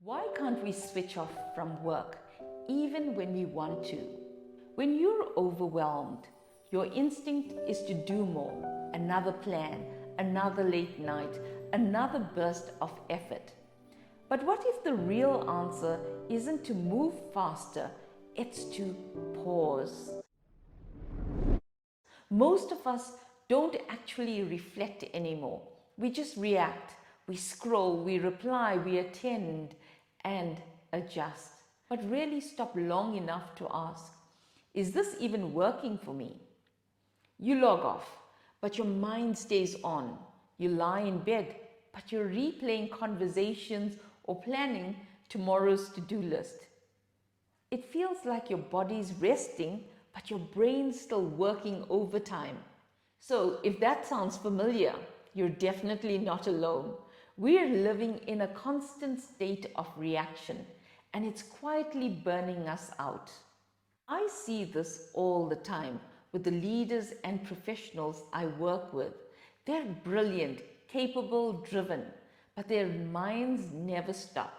Why can't we switch off from work even when we want to? When you're overwhelmed, your instinct is to do more, another plan, another late night, another burst of effort. But what if the real answer isn't to move faster, it's to pause? Most of us don't actually reflect anymore. We just react. We scroll, we reply, we attend and adjust. But really stop long enough to ask, is this even working for me? You log off, but your mind stays on. You lie in bed, but you're replaying conversations or planning tomorrow's to-do list. It feels like your body's resting, but your brain's still working overtime. So if that sounds familiar, you're definitely not alone. We're living in a constant state of reaction, and it's quietly burning us out. I see this all the time with the leaders and professionals I work with. They're brilliant, capable, driven, but their minds never stop.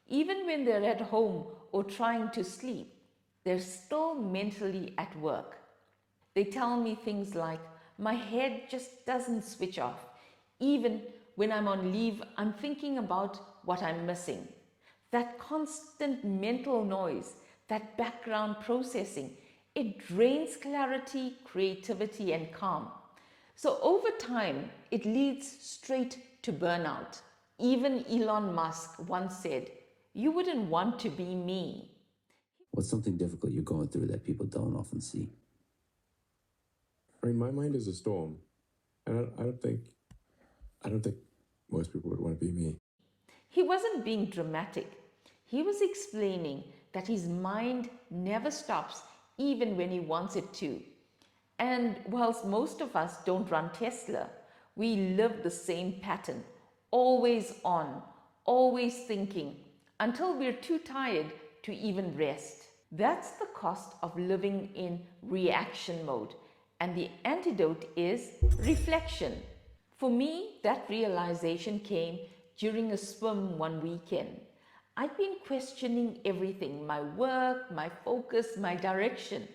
Even when they're at home or trying to sleep, they're still mentally at work. They tell me things like, my head just doesn't switch off. Even when I'm on leave, I'm thinking about what I'm missing. That constant mental noise, that background processing, it drains clarity, creativity, and calm. So over time, it leads straight to burnout. Even Elon Musk once said, "You wouldn't want to be me." What's something difficult you're going through that people don't often see? I mean, my mind is a storm, and I don't think most people would want to be me. He wasn't being dramatic. He was explaining that his mind never stops even when he wants it to. And whilst most of us don't run Tesla, we live the same pattern, always on, always thinking, until we're too tired to even rest. That's the cost of living in reaction mode, and the antidote is reflection. For me, that realization came during a swim one weekend. I'd been questioning everything, my work, my focus, my direction.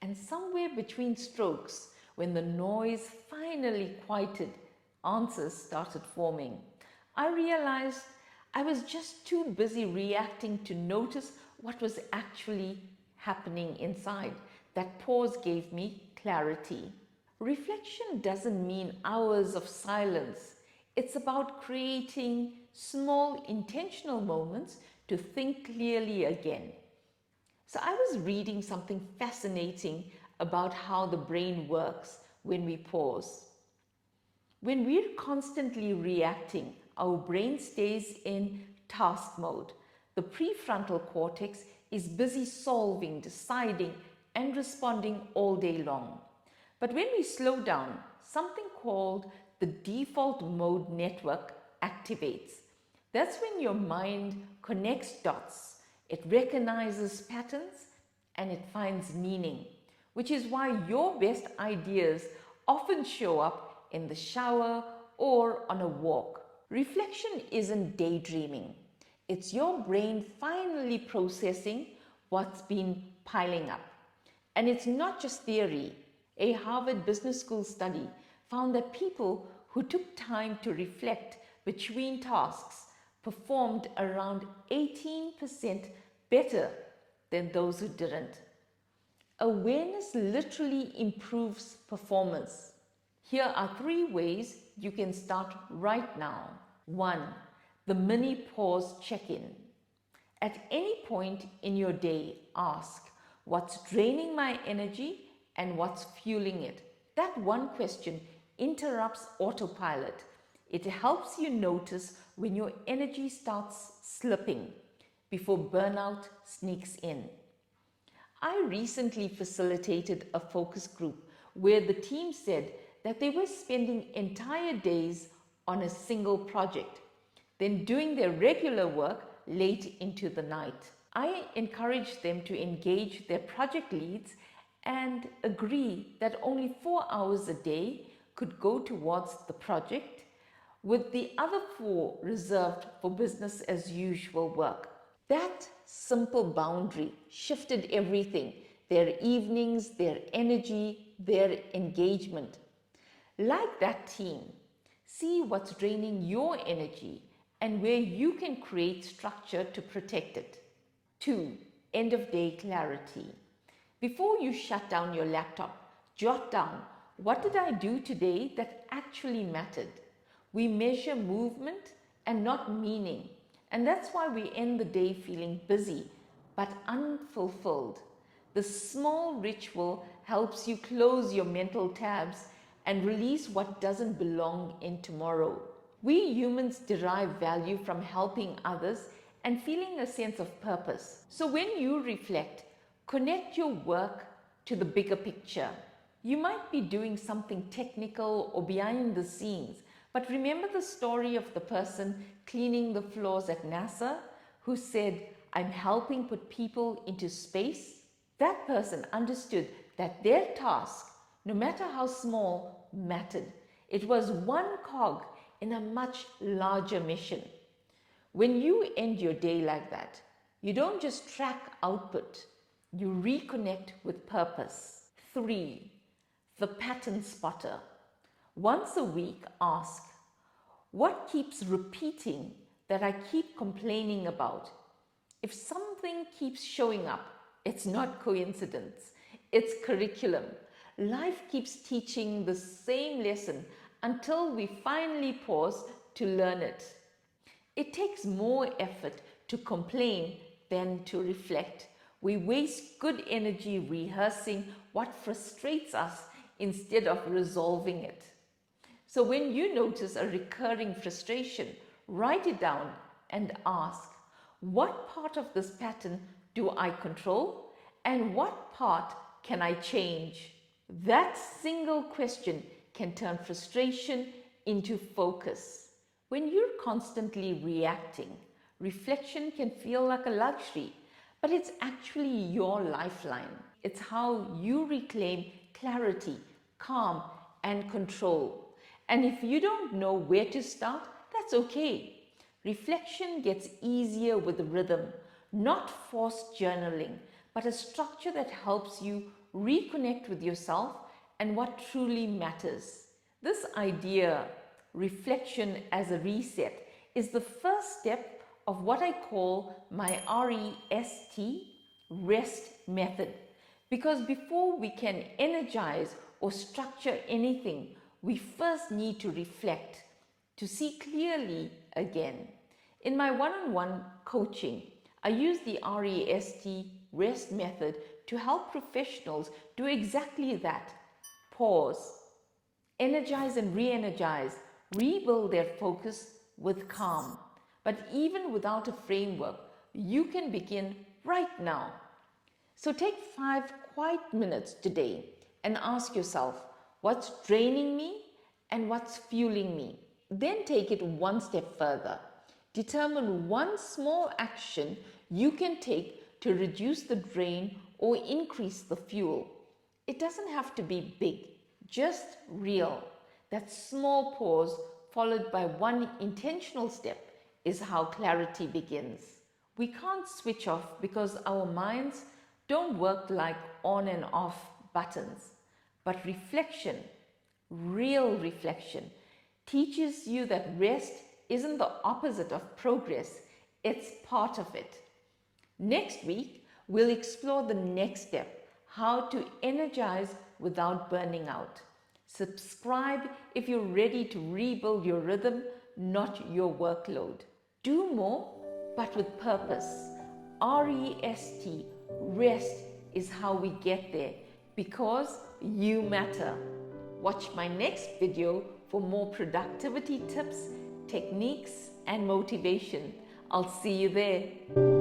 And somewhere between strokes, when the noise finally quieted, answers started forming. I realized I was just too busy reacting to notice what was actually happening inside. That pause gave me clarity. Reflection doesn't mean hours of silence. It's about creating small intentional moments to think clearly again. So I was reading something fascinating about how the brain works when we pause. When we're constantly reacting, our brain stays in task mode. The prefrontal cortex is busy solving, deciding, and responding all day long. But when we slow down, something called the default mode network activates. That's when your mind connects dots. It recognizes patterns and it finds meaning, which is why your best ideas often show up in the shower or on a walk. Reflection isn't daydreaming. It's your brain finally processing what's been piling up. And it's not just theory. A Harvard Business School study found that people who took time to reflect between tasks performed around 18% better than those who didn't. Awareness literally improves performance. Here are 3 ways you can start right now. 1. The mini pause check-in. At any point in your day, ask, what's draining my energy and what's fueling it? That one question interrupts autopilot. It helps you notice when your energy starts slipping before burnout sneaks in. I recently facilitated a focus group where the team said that they were spending entire days on a single project, then doing their regular work late into the night. I encouraged them to engage their project leads and agree that only 4 hours a day could go towards the project, with the other 4 reserved for business as usual work. That simple boundary shifted everything, their evenings, their energy, their engagement. Like that team, see what's draining your energy and where you can create structure to protect it. 2. End of day clarity. Before you shut down your laptop, jot down, what did I do today that actually mattered? We measure movement and not meaning, and that's why we end the day feeling busy but unfulfilled. The small ritual helps you close your mental tabs and release what doesn't belong in tomorrow. We humans derive value from helping others and feeling a sense of purpose. So when you reflect, connect your work to the bigger picture. You might be doing something technical or behind the scenes, but remember the story of the person cleaning the floors at NASA who said, "I'm helping put people into space"? That person understood that their task, no matter how small, mattered. It was one cog in a much larger mission. When you end your day like that, you don't just track output, you reconnect with purpose. 3. The pattern spotter. Once a week, ask, what keeps repeating that I keep complaining about? If something keeps showing up, it's not coincidence, it's curriculum. Life keeps teaching the same lesson until we finally pause to learn it. It takes more effort to complain than to reflect. We waste good energy rehearsing what frustrates us instead of resolving it. So when you notice a recurring frustration, write it down and ask, what part of this pattern do I control and what part can I change? That single question can turn frustration into focus. When you're constantly reacting, reflection can feel like a luxury, but it's actually your lifeline. It's how you reclaim clarity, calm, and control. And if you don't know where to start, that's okay. Reflection gets easier with rhythm, not forced journaling, but a structure that helps you reconnect with yourself and what truly matters. This idea, reflection as a reset, is the first step of what I call my rest method. Because before we can energize or structure anything, we first need to reflect, to see clearly again. In my one-on-one coaching, I use the rest method to help professionals do exactly that. Pause, energize and re-energize, rebuild their focus with calm. But even without a framework, you can begin right now. So take 5 quiet minutes today and ask yourself, what's draining me and what's fueling me? Then take it one step further. Determine one small action you can take to reduce the drain or increase the fuel. It doesn't have to be big, just real. That small pause followed by one intentional step is how clarity begins. We can't switch off because our minds don't work like on and off buttons. But reflection, real reflection, teaches you that rest isn't the opposite of progress, it's part of it. Next week, we'll explore the next step, how to energize without burning out. Subscribe if you're ready to rebuild your rhythm, not your workload. Do more, but with purpose. Rest is how we get there, because you matter. Watch my next video for more productivity tips, techniques, and motivation. I'll see you there.